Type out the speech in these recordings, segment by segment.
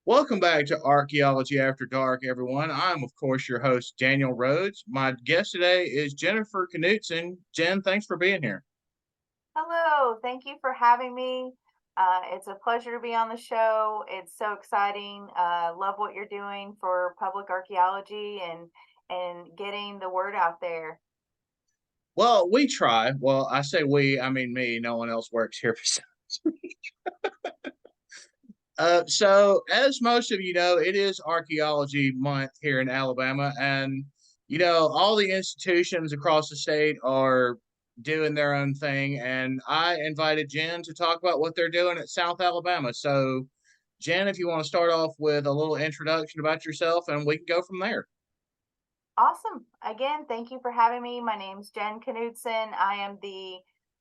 Welcome back to Archaeology After Dark, everyone. I'm, of course, your host, Daniel Rhodes. My guest today is Jennifer Knutson. Jen, thanks for being here. Hello, thank you for having me. It's a pleasure to be on the show. It's so exciting. Love what you're doing for public archaeology and getting the word out there. Well, we try. Well, I say we, I mean me. No one else works here besides me. So, as most of you know, it is Archaeology Month here in Alabama, and all the institutions across the state are doing their own thing. And I invited Jen to talk about what they're doing at South Alabama. So, Jen, if you want to start off with a little introduction about yourself, and we can go from there. Awesome. Again, thank you for having me. My name's Jen Knudsen. I am the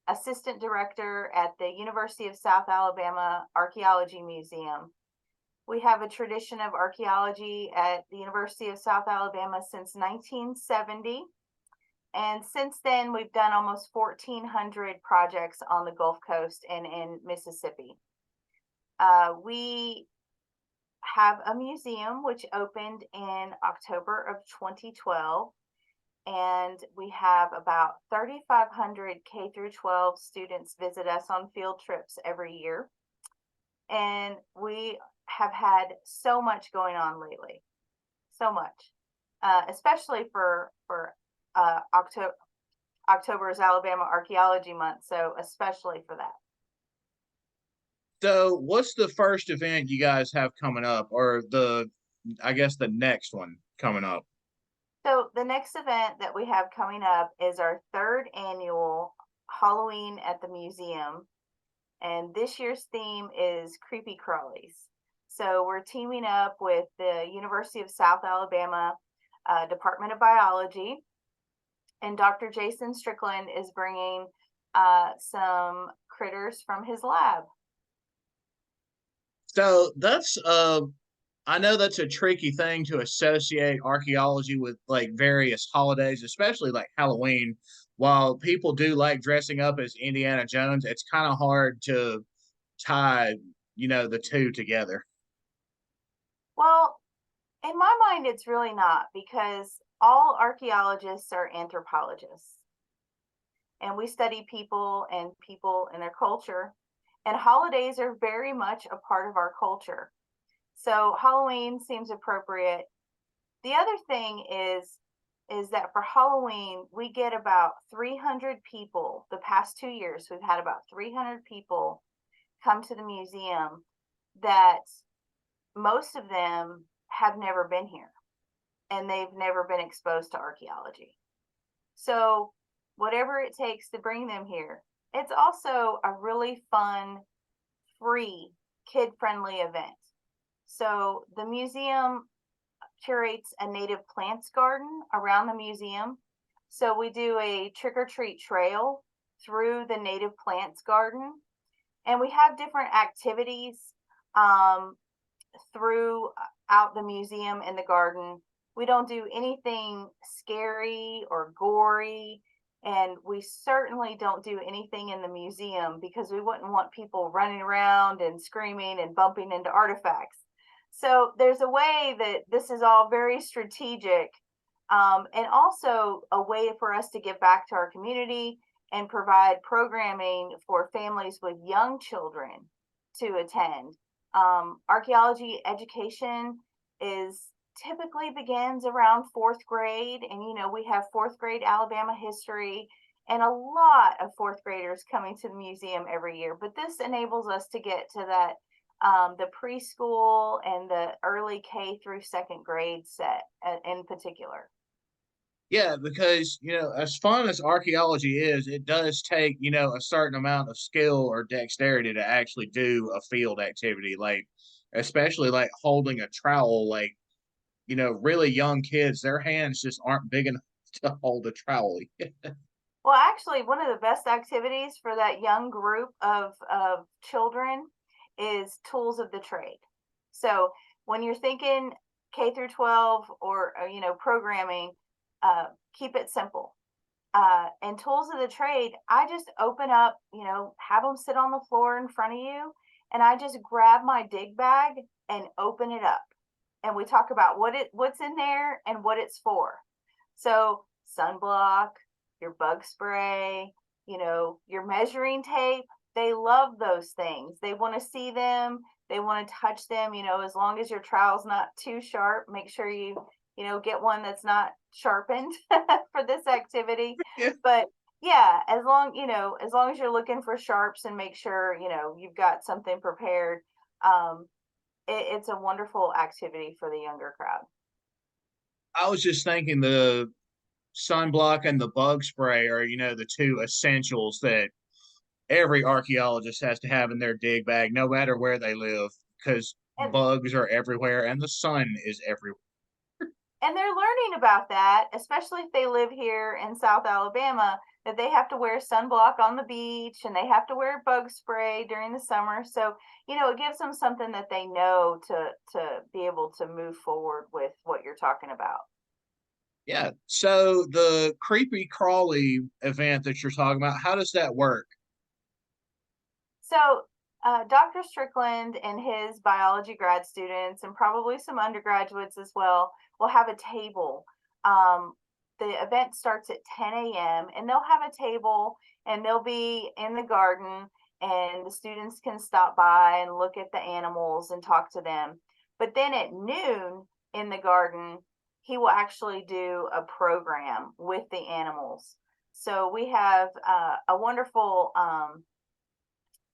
Assistant Director at the University of South Alabama Archaeology Museum. We have a tradition of archaeology at the University of South Alabama since 1970. And since then, we've done almost 1,400 projects on the Gulf Coast and in Mississippi. We have a museum which opened in October of 2012, and we have about 3,500 K through 12 students visit us on field trips every year. And we have had so much going on lately, so much, especially for October is Alabama Archaeology Month, so especially for that. So, what's the first event you guys have coming up, or I guess, the next one coming up? So the next event that we have coming up is our third annual Halloween at the museum. And this year's theme is creepy crawlies. So we're teaming up with the University of South Alabama Department of Biology, and Dr. Jason Strickland is bringing some critters from his lab. So I know that's a tricky thing to associate archaeology with like various holidays, especially like Halloween. While people do like dressing up as Indiana Jones, it's kind of hard to tie, the two together. Well, in my mind, it's really not, because all archaeologists are anthropologists, and we study people and their culture. And holidays are very much a part of our culture. So Halloween seems appropriate. The other thing is that for Halloween, we get about 300 people. The past 2 years, we've had about 300 people come to the museum that most of them have never been here and they've never been exposed to archaeology. So, whatever it takes to bring them here. It's also a really fun, free, kid friendly event. So, the museum curates a native plants garden around the museum. So, we do a trick or treat trail through the native plants garden, and we have different activities um, throughout the museum and the garden. We don't do anything scary or gory, and we certainly don't do anything in the museum because we wouldn't want people running around and screaming and bumping into artifacts. So there's a way that this is all very strategic, and also a way for us to give back to our community and provide programming for families with young children to attend. Archaeology education is typically begins around fourth grade, and we have fourth grade Alabama history and a lot of fourth graders coming to the museum every year. But this enables us to get to that the preschool and the early K through second grade set in particular. Yeah, because as fun as archaeology is, it does take a certain amount of skill or dexterity to actually do a field activity, like especially like holding a trowel. Like really young kids, their hands just aren't big enough to hold a trowel. Well, actually, one of the best activities for that young group of children is tools of the trade. So when you're thinking K through 12 or programming, keep it simple. And tools of the trade, I just open up, have them sit on the floor in front of you, and I just grab my dig bag and open it up. And we talk about what's in there and what it's for. So sunblock, your bug spray, your measuring tape. They love those things. They want to see them. They want to touch them. As long as your trowel's not too sharp, make sure you get one that's not sharpened for this activity. Yeah. But yeah, as long as you're looking for sharps and make sure, you've got something prepared. It's a wonderful activity for the younger crowd. I was just thinking the sunblock and the bug spray are, the two essentials that every archaeologist has to have in their dig bag, no matter where they live, because And bugs are everywhere and the sun is everywhere. and they're learning about that, especially if they live here in South Alabama, that they have to wear sunblock on the beach and they have to wear bug spray during the summer. So, it gives them something that they know to be able to move forward with what you're talking about. Yeah. So the creepy crawly event that you're talking about, how does that work? So, Dr. Strickland and his biology grad students, and probably some undergraduates as well, will have a table. The event starts at 10 a.m., and they'll have a table and they'll be in the garden, and the students can stop by and look at the animals and talk to them. But then at noon in the garden, he will actually do a program with the animals. So we have a wonderful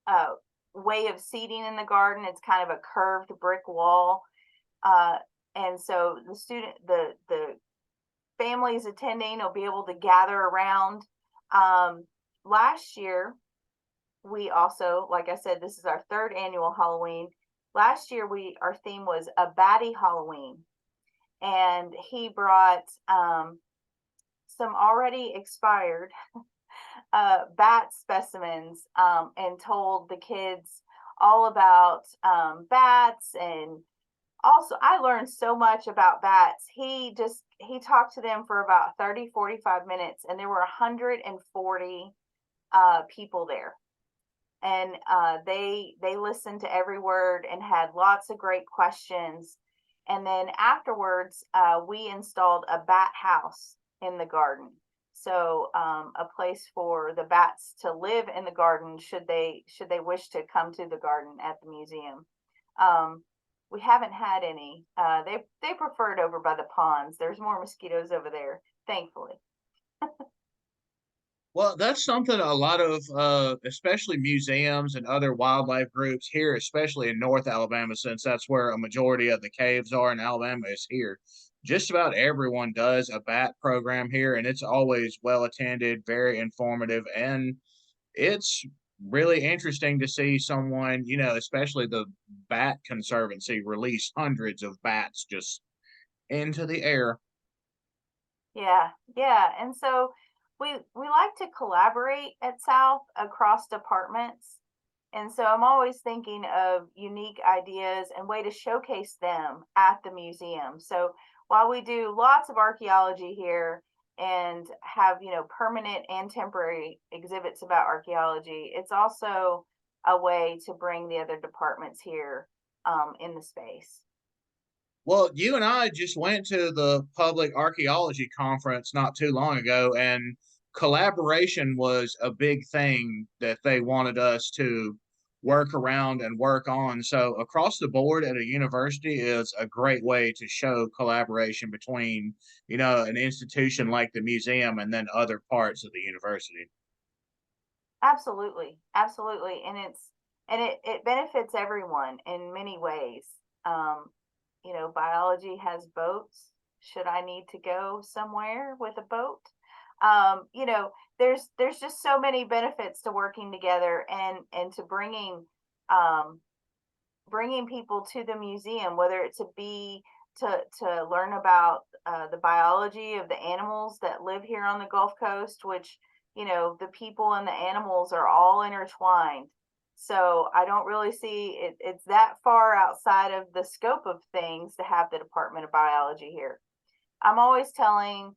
uh, way of seating in the garden. It's kind of a curved brick wall, uh, and so the families attending will be able to gather around. Last year, we also, like I said, this is our third annual Halloween. Last year, our theme was a Batty Halloween, and he brought some already expired bat specimens, and told the kids all about bats. And also, I learned so much about bats. He talked to them for about 30-45 minutes, and there were 140 people there, and they listened to every word and had lots of great questions. And then afterwards, we installed a bat house in the garden. So a place for the bats to live in the garden should they wish to come to the garden at the museum. We haven't had any. They prefer it over by the ponds. There's more mosquitoes over there, thankfully. Well, that's something a lot of, especially museums and other wildlife groups here, especially in North Alabama, since that's where a majority of the caves are in Alabama, is here. Just about everyone does a bat program here, and it's always well attended, very informative, and it's really interesting to see someone, especially the Bat Conservancy, release hundreds of bats just into the air. Yeah, yeah. And so we like to collaborate at South across departments. And so I'm always thinking of unique ideas and way to showcase them at the museum. So while we do lots of archaeology here and have, permanent and temporary exhibits about archaeology, it's also a way to bring the other departments here in the space. Well, you and I just went to the public archaeology conference not too long ago, and collaboration was a big thing that they wanted us to work around and work on. So, across the board at a university is a great way to show collaboration between, an institution like the museum and then other parts of the university. Absolutely, absolutely, and it benefits everyone in many ways. Um, Biology has boats. Should I need to go somewhere with a boat? There's just so many benefits to working together and to um, bringing people to the museum, whether it to be to learn about the biology of the animals that live here on the Gulf Coast, which the people and the animals are all intertwined. So I don't really see it's that far outside of the scope of things to have the Department of Biology here. I'm always telling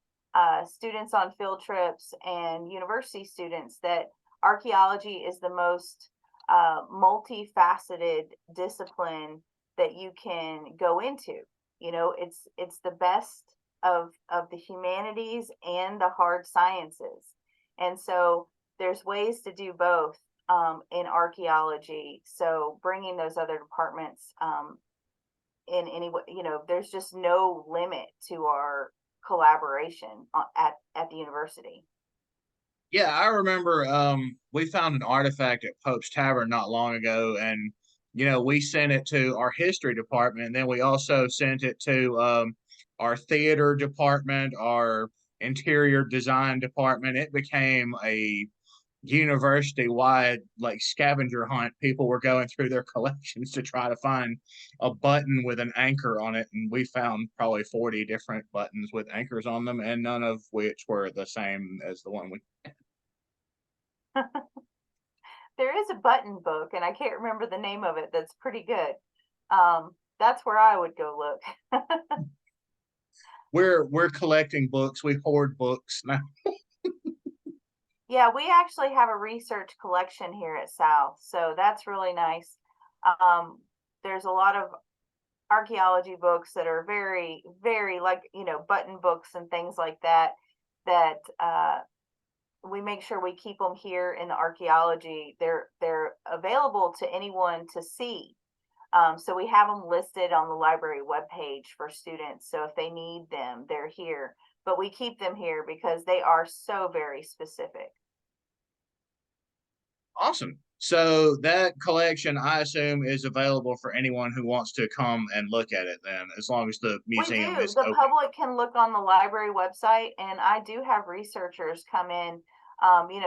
students on field trips and university students that archaeology is the most multifaceted discipline that you can go into. You know, it's the best of the humanities and the hard sciences, and so there's ways to do both in archaeology. So bringing those other departments in any way, you know, there's just no limit to our collaboration at the university. Yeah, I remember we found an artifact at Pope's Tavern not long ago, and we sent it to our history department, and then we also sent it to our theater department, our interior design department. It became a university wide like scavenger hunt. People were going through their collections to try to find a button with an anchor on it, and we found probably 40 different buttons with anchors on them, and none of which were the same as the one we. There is a button book, and I can't remember the name of it. That's pretty good. That's where I would go look. We're collecting books. We hoard books now. Yeah, we actually have a research collection here at South, so that's really nice. Um, there's a lot of archaeology books that are very, very like, button books and things like that, that we make sure we keep them here in the archaeology. They're available to anyone to see. So we have them listed on the library webpage for students. So if they need them, they're here. But we keep them here because they are so very specific. Awesome. So that collection, I assume, is available for anyone who wants to come and look at it. Then, as long as the We museum do. is The open. public can look on the library website, and I do have researchers come in.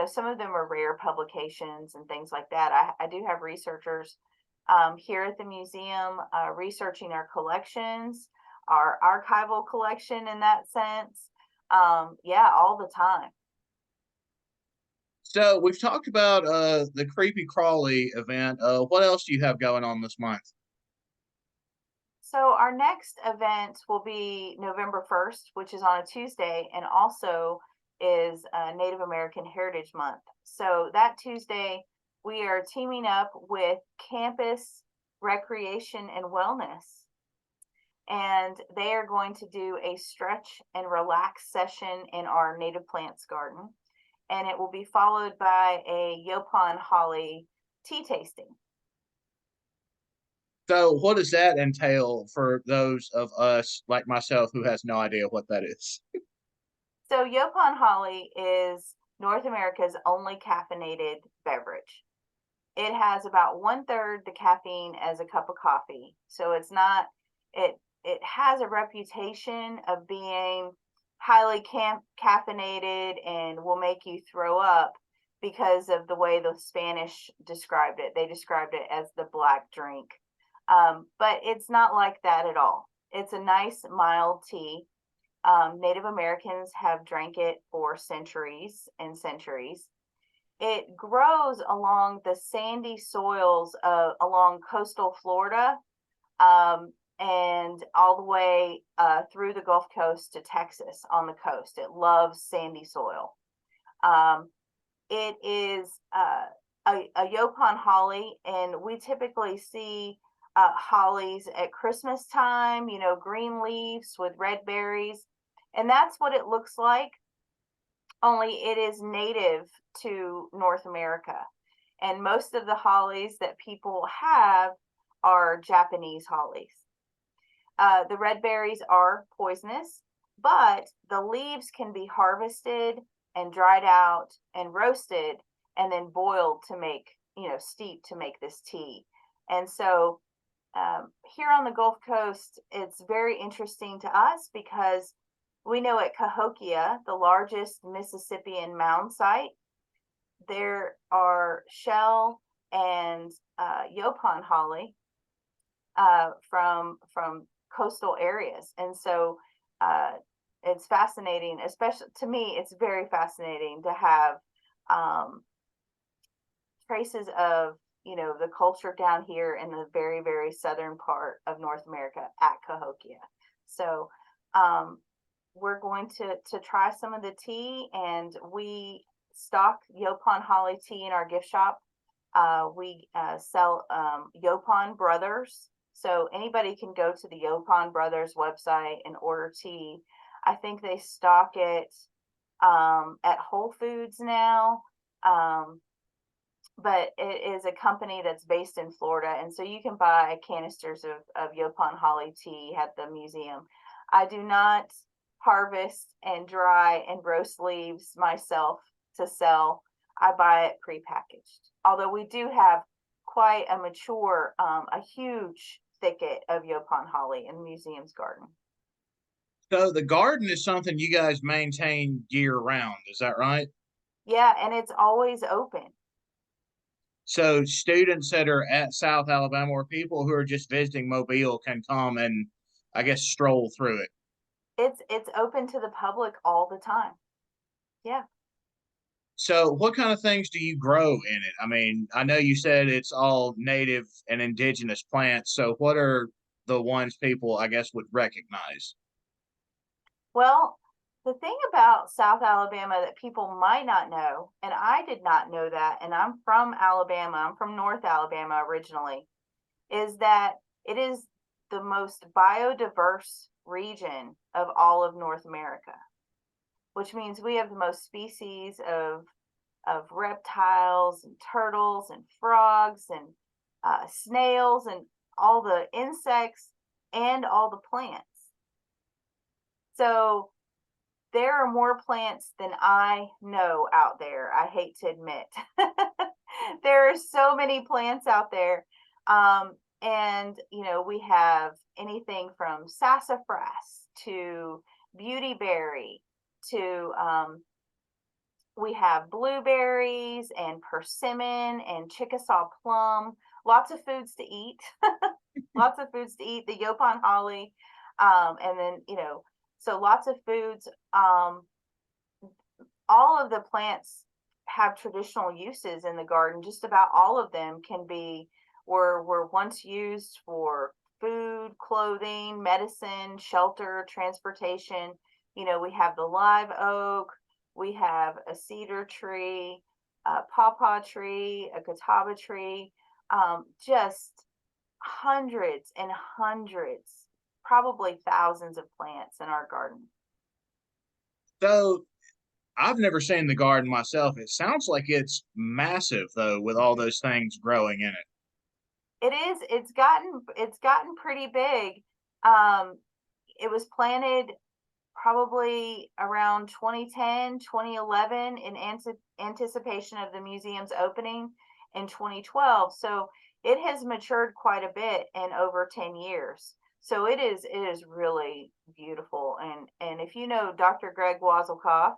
Some of them are rare publications and things like that. I do have researchers here at the museum researching our collections, our archival collection in that sense. Yeah, all the time. So we've talked about the creepy crawly event. What else do you have going on this month? So our next event will be November 1st, which is on a Tuesday, and also is Native American Heritage Month. So that Tuesday, we are teaming up with Campus Recreation and Wellness, and they are going to do a stretch and relax session in our native plants garden, and it will be followed by a Yopon Holly tea tasting. So what does that entail for those of us like myself who has no idea what that is? So Yopon Holly is North America's only caffeinated beverage. It has about 1/3 the caffeine as a cup of coffee. So it's not it has a reputation of being highly caffeinated and will make you throw up because of the way the Spanish described it. They described it as the black drink. But it's not like that at all. It's a nice mild tea. Native Americans have drank it for centuries and centuries. It grows along the sandy soils along coastal Florida, and all the way through the Gulf Coast to Texas on the coast. It loves sandy soil. It is a Yopon holly, and we typically see hollies at Christmas time, green leaves with red berries. And that's what it looks like, only it is native to North America. And most of the hollies that people have are Japanese hollies. The red berries are poisonous, but the leaves can be harvested and dried out and roasted and then boiled to make, steep to make this tea. And so here on the Gulf Coast, it's very interesting to us because we know at Cahokia, the largest Mississippian mound site, there are shell and Yopon holly from coastal areas, and so it's fascinating. Especially to me, it's very fascinating to have traces of the culture down here in the very, very southern part of North America at Cahokia. So we're going to try some of the tea, and we stock Yopon Holly tea in our gift shop We sell Yopon Brothers. So anybody can go to the Yopon Brothers website and order tea. I think they stock it at Whole Foods now. But it is a company that's based in Florida. And so you can buy canisters of Yopon Holly tea at the museum. I do not harvest and dry and roast leaves myself to sell. I buy it prepackaged. Although we do have quite a mature, a huge thicket of Yopon Holly in the museum's garden. So the garden is something you guys maintain year round, is that right? Yeah, and it's always open. So students that are at South Alabama or people who are just visiting Mobile can come and I guess stroll through it. It's open to the public all the time. Yeah. So what kind of things do you grow in it? I mean, I know you said it's all native and indigenous plants. So what are the ones people I guess would recognize? Well, the thing about South Alabama that people might not know, and I did not know that, and I'm from Alabama, I'm from North Alabama originally, is that it is the most biodiverse region of all of North America, which means we have the most species of reptiles and turtles and frogs and snails and all the insects and all the plants. So there are more plants than I know out there. I hate to admit. There are so many plants out there. And, you know, we have anything from sassafras to beautyberry to we have blueberries and persimmon and Chickasaw plum. Lots of foods to eat. Lots of foods to eat. The Yopon holly. And then, you know, so lots of foods. All of the plants have traditional uses in the garden. Just about all of them were once used for food, clothing, medicine, shelter, transportation. You know, we have the live oak, we have a cedar tree, a pawpaw tree, a catawba tree, just hundreds and hundreds, probably thousands of plants in our garden. So I've never seen the garden myself. It sounds like it's massive though, with all those things growing in it. It is. It's gotten pretty big. Um, it was planted probably around 2010, 2011 in anticipation of the museum's opening in 2012. So it has matured quite a bit in over 10 years. So it is really beautiful. And if you know Dr. Greg Wazelkoff,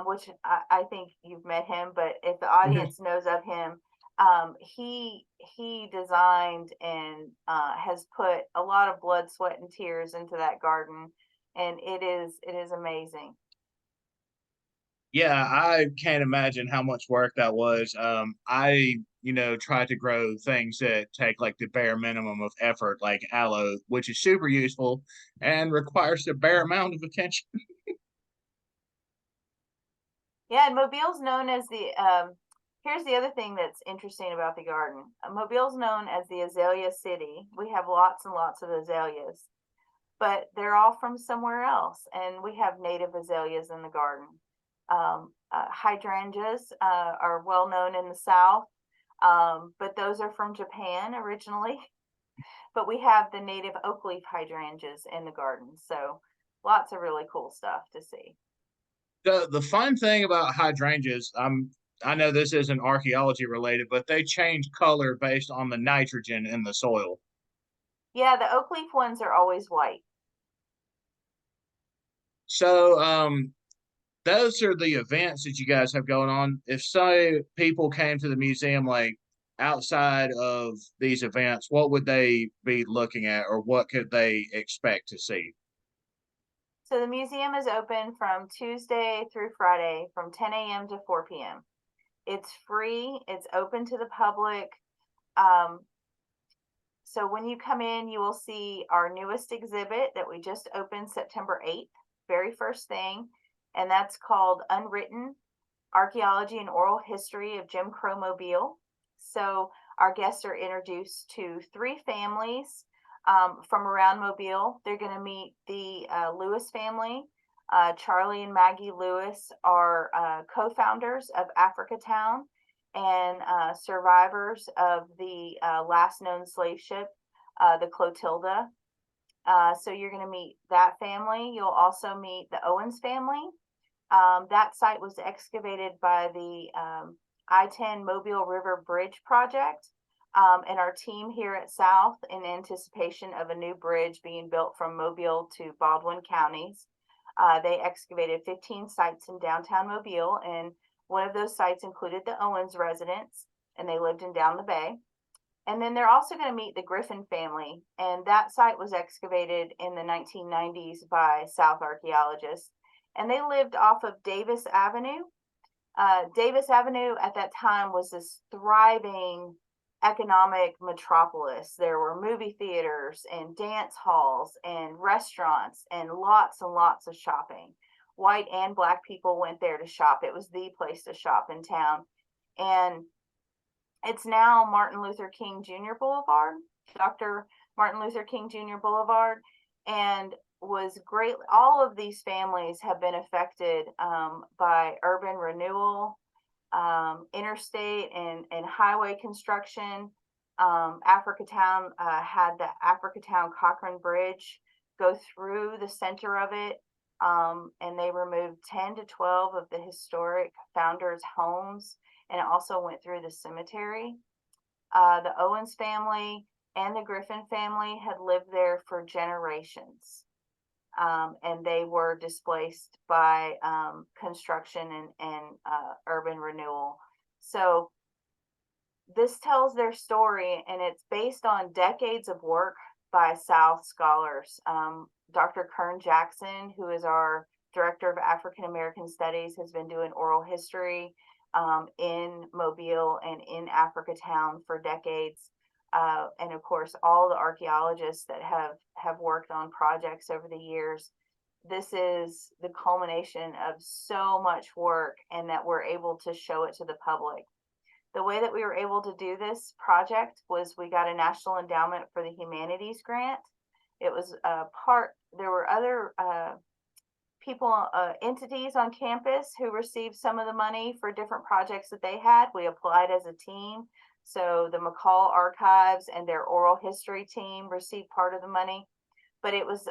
which I think you've met him, but if the audience knows of him, he designed and has put a lot of blood, sweat, and tears into that garden, and it is amazing. Yeah, I can't imagine how much work that was. Try to grow things that take like the bare minimum of effort, like aloe, which is super useful and requires the bare amount of attention. Yeah, and Mobile's known as the here's the other thing that's interesting about the garden. Mobile's known as the azalea city. We have lots and lots of azaleas, but they're all from somewhere else, and we have native azaleas in the garden. Hydrangeas are well known in the South, but those are from Japan originally. But we have the native oak leaf hydrangeas in the garden, so lots of really cool stuff to see. The fun thing about hydrangeas, I know this isn't archaeology related, but they change color based on the nitrogen in the soil. Yeah, the oak leaf ones are always white. So those are the events that you guys have going on. If say people came to the museum like outside of these events, what would they be looking at or what could they expect to see? So the museum is open from Tuesday through Friday from 10 a.m. to 4 p.m. It's free, it's open to the public. Um, so when you come in, you will see our newest exhibit that we just opened September 8th, very first thing, and that's called Unwritten Archaeology and Oral History of Jim Crow Mobile. So our guests are introduced to three families from around Mobile. They're going to meet the Lewis family. Charlie and Maggie Lewis are co-founders of Africa Town and survivors of the last known slave ship, the Clotilda. So you're going to meet that family. You'll also meet the Owens family. That site was excavated by the I-10 Mobile River Bridge project. And our team here at South, in anticipation of a new bridge being built from Mobile to Baldwin counties, they excavated 15 sites in downtown Mobile, and one of those sites included the Owens residence, and they lived in Down the Bay. And then they're also going to meet the Griffin family, and that site was excavated in the 1990s by South archaeologists, and they lived off of Davis Avenue. Davis Avenue at that time was this thriving economic metropolis. There were movie theaters and dance halls and restaurants and lots of shopping. White and Black people went there to shop. It was the place to shop in town. And it's now Martin Luther King Jr. Boulevard, Dr. Martin Luther King Jr. Boulevard, and was great. All of these families have been affected by urban renewal, interstate and highway construction. Africatown had the Africatown Cochrane Bridge go through the center of it, and they removed 10 to 12 of the historic founders' homes, and it also went through the cemetery. The Owens family and the Griffin family had lived there for generations. And they were displaced by construction and urban renewal. So this tells their story, and it's based on decades of work by South scholars. Dr. Kern Jackson, who is our Director of African American Studies, has been doing oral history in Mobile and in Africatown for decades. And of course, all the archaeologists that have worked on projects over the years. This is the culmination of so much work, and that we're able to show it to the public. The way that we were able to do this project was we got a National Endowment for the Humanities grant. It was there were other people, entities on campus who received some of the money for different projects that they had. We applied as a team. So the McCall Archives and their oral history team received part of the money, but it was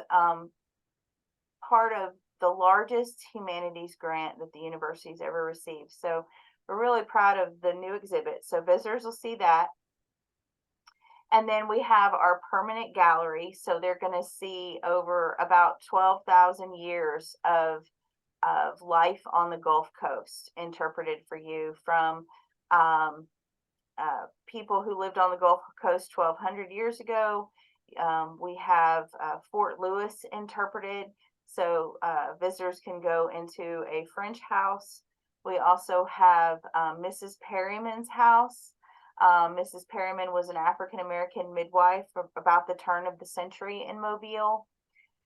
part of the largest humanities grant that the university's ever received. So we're really proud of the new exhibit. So visitors will see that. And then we have our permanent gallery. So they're going to see over about 12,000 years of life on the Gulf Coast interpreted for you, from people who lived on the Gulf Coast 1,200 years ago. We have Fort Lewis interpreted, so visitors can go into a French house. We also have Mrs. Perryman's house. Mrs. Perryman was an African American midwife about the turn of the century in Mobile,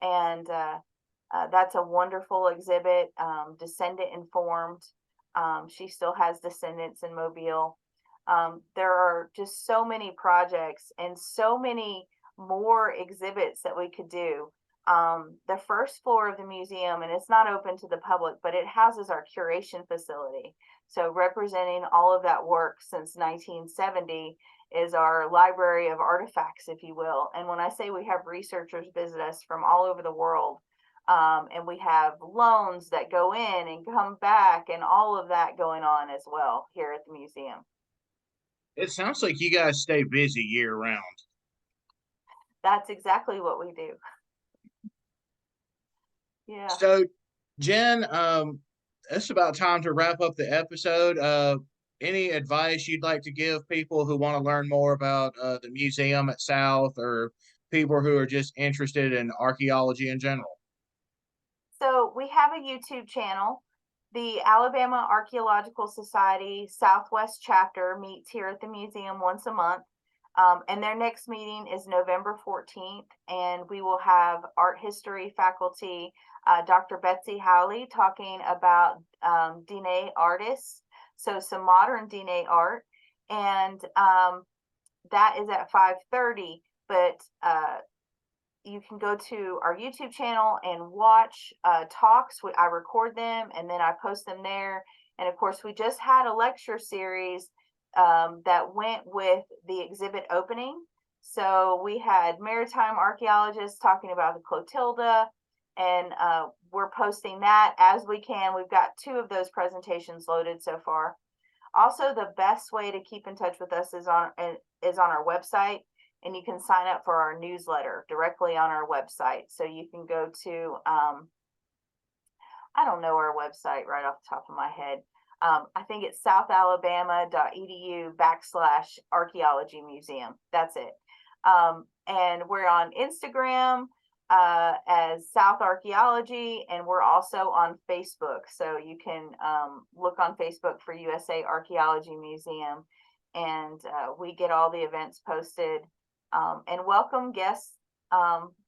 and that's a wonderful exhibit, descendant informed. She still has descendants in Mobile. There are just so many projects and so many more exhibits that we could do. The first floor of the museum, and it's not open to the public, but it houses our curation facility. So representing all of that work since 1970 is our library of artifacts, if you will. And when I say we have researchers visit us from all over the world, and we have loans that go in and come back, and all of that going on as well here at the museum. It sounds like you guys stay busy year round. That's exactly what we do. Yeah. So, Jen, it's about time to wrap up the episode. Any advice you'd like to give people who want to learn more about the museum at South, or people who are just interested in archaeology in general? So we have a YouTube channel. The Alabama Archaeological Society Southwest chapter meets here at the museum once a month. And their next meeting is November 14th, and we will have art history faculty, Dr. Betsy Howley, talking about Diné artists, so some modern Diné art. and that is at 5:30. But you can go to our YouTube channel and watch talks. I record them and then I post them there. And of course, we just had a lecture series that went with the exhibit opening. So we had maritime archaeologists talking about the Clotilda, and we're posting that as we can. We've got 2 of those presentations loaded so far. Also, the best way to keep in touch with us is on our website, and you can sign up for our newsletter directly on our website. So you can go to I don't know our website right off the top of my head. I think it's southalabama.edu/archaeology museum. That's it. And we're on Instagram as South Archaeology, and we're also on Facebook. So you can look on Facebook for USA Archaeology Museum, and we get all the events posted, and welcome guests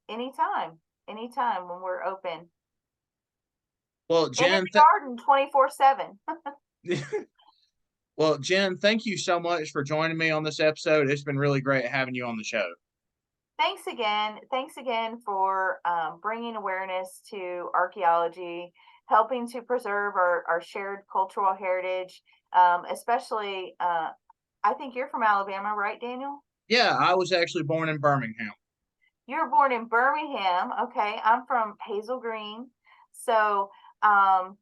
anytime when we're open. Well, In Jen, the garden 24/7. well, Jen, thank you so much for joining me on this episode. It's been really great having you on the show. Thanks again. Thanks again for bringing awareness to archaeology, helping to preserve our shared cultural heritage, especially. I think you're from Alabama, right, Daniel? Yeah, I was actually born in Birmingham. You were born in Birmingham. Okay, I'm from Hazel Green. So, um,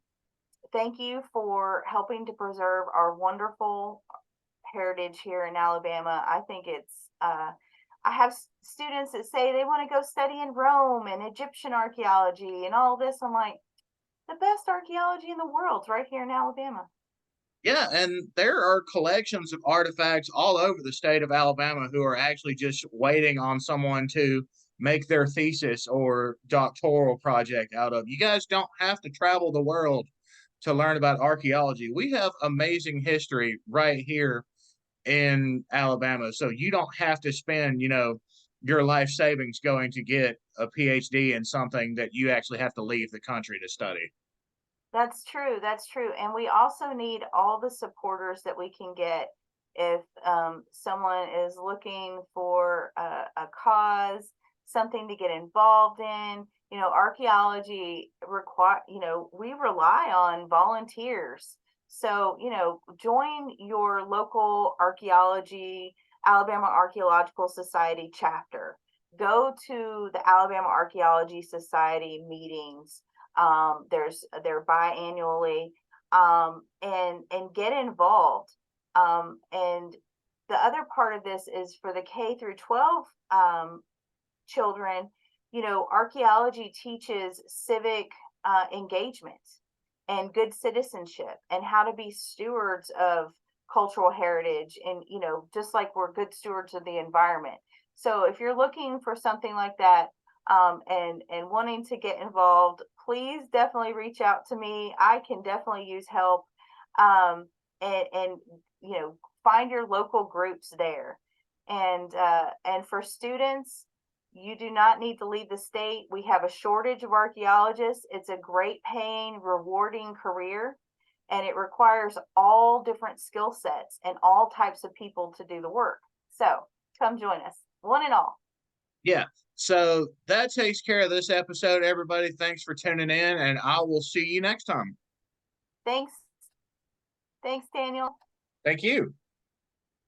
thank you for helping to preserve our wonderful heritage here in Alabama. I think it's I have students that say they want to go study in Rome and Egyptian archaeology and all this. I'm like, the best archaeology in the world's right here in Alabama. Yeah, and there are collections of artifacts all over the state of Alabama who are actually just waiting on someone to make their thesis or doctoral project out of. You guys don't have to travel the world to learn about archaeology. We have amazing history right here in Alabama. So you don't have to spend, your life savings going to get a PhD in something that you actually have to leave the country to study. That's true. That's true. And we also need all the supporters that we can get if someone is looking for a cause, something to get involved in. Archaeology require, we rely on volunteers. So, join your local Alabama Archaeological Society chapter. Go to the Alabama Archaeology Society meetings. They're biannually, and get involved. And the other part of this is for the K through 12 children. Archaeology teaches civic engagement and good citizenship and how to be stewards of cultural heritage, and just like we're good stewards of the environment. So if you're looking for something like that, and wanting to get involved, please definitely reach out to me. I can definitely use help. And find your local groups there. And for students, you do not need to leave the state. We have a shortage of archaeologists. It's a great paying, rewarding career, and it requires all different skill sets and all types of people to do the work. So come join us, one and all. Yeah. So that takes care of this episode, everybody. Thanks for tuning in, and I will see you next time. Thanks. Thanks, Daniel. Thank you.